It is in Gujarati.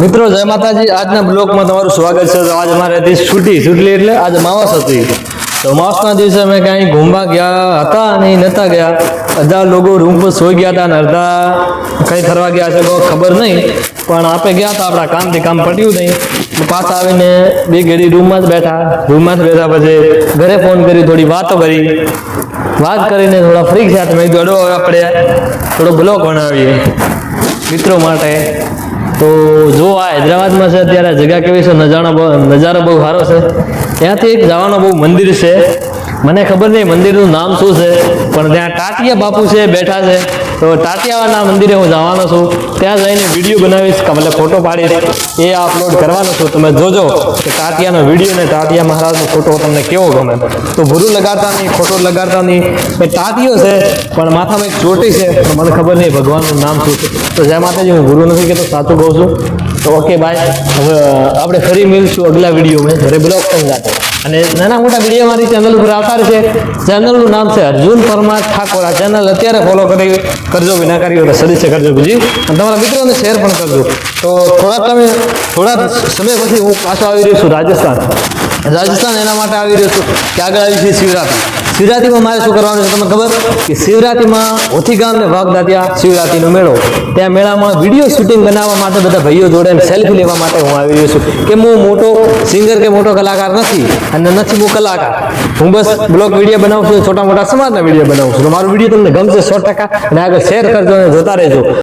મિત્રો જય માતાજી, આજના બ્લોગમાં તમારું સ્વાગત છે। તો આજે અમારે હતી છૂટી એટલે આજે માવસ હતી। તો માવસના દિવસે અમે કાંઈ ઘૂમવા ગયા હતા અને નહોતા ગયા। અડધા લોકો રૂમ પર સોઈ ગયા હતા અને અડધા કંઈ ફરવા ગયા છે કોઈ ખબર નહીં, પણ આપણે ગયા હતા, આપણા કામથી કામ પટ્યું નહીં। પાછા આવીને બે ઘડી રૂમમાં જ બેઠા પછી ઘરે ફોન કરી, થોડી વાતો કરી, વાત કરીને થોડા ફ્રી થયા। તો મેં કીધું અડો હવે આપણે થોડો બ્લોગ બનાવીએ મિત્રો માટે। તો જો આ હૈદરાબાદમાં છે અત્યારે જગ્યા કેવી છે, નજારો બહુ સારો છે। ત્યાંથી એક જવાનો બહુ મંદિર છે, મને ખબર નહીં મંદિરનું નામ શું છે, પણ ત્યાં ટાટિયા બાપુ છે બેઠા છે। તો ટાટિયાવાના મંદિરે હું જવાનો છું, ત્યાં જઈને વિડીયો બનાવીશ, મતલબ ફોટો પાડીશ, એ અપલોડ કરવાનો છું। તમે જોજો કે ટાટિયાનો વિડીયો ને ટાટિયા મહારાજનો ફોટો તમને કેવો ગમે। તો ભૂરું લગાડતા નહીં, ખોટો લગાડતા નહીં। એ ટાટિયો છે પણ માથામાં એક ચોટી છે, તો મને ખબર નહીં ભગવાનનું નામ શું છે। તો જય માતાજી, હું ભૂરું નથી કહેતો, સાચું કહું છું। તો ઓકે બાય, હવે આપણે ફરી મળીશું અગલા વિડીયોમાં ઘરે બ્લોગ સંગાતે। અને નાના મોટા વિડીયો મારી ચેનલ ઉપર આવતા રહેશે। ચેનલનું નામ છે અર્જુન પરમાર ઠાકોર। આ ચેનલ અત્યારે ફોલો કરજો, વિના કર્યો તો સદસ્ય કરજો બીજી, અને તમારા મિત્રોને શેર પણ કરજો। તો થોડા સમય પછી હું પાછો આવી રહ્યો છું રાજસ્થાન એના માટે આવી રહ્યો છું કે આગળ આવી છે શિવરાત્રિમાં મારે શું કરવાનું છે તમને ખબર? કે શિવરાત્રિમાં હોથી ગામ ને વાઘદાંતિયા શિવરાત્રિનો મેળો, ત્યાં મેળામાં વિડીયો શૂટિંગ બનાવવા માટે બધા ભાઈઓ જોડે સેલ્ફી લેવા માટે હું આવી રહ્યો છું। કે હું મોટો સિંગર કે મોટો કલાકાર નથી, અને નથી હું કલાકાર, હું બસ બ્લોગ વિડીયો બનાવું છું, છોટા મોટા સમાજના વિડીયો બનાવું છું। તો મારો વિડીયો તમને ગમશે 100%, અને આગળ શેર કરજો અને જોતા રહેજો।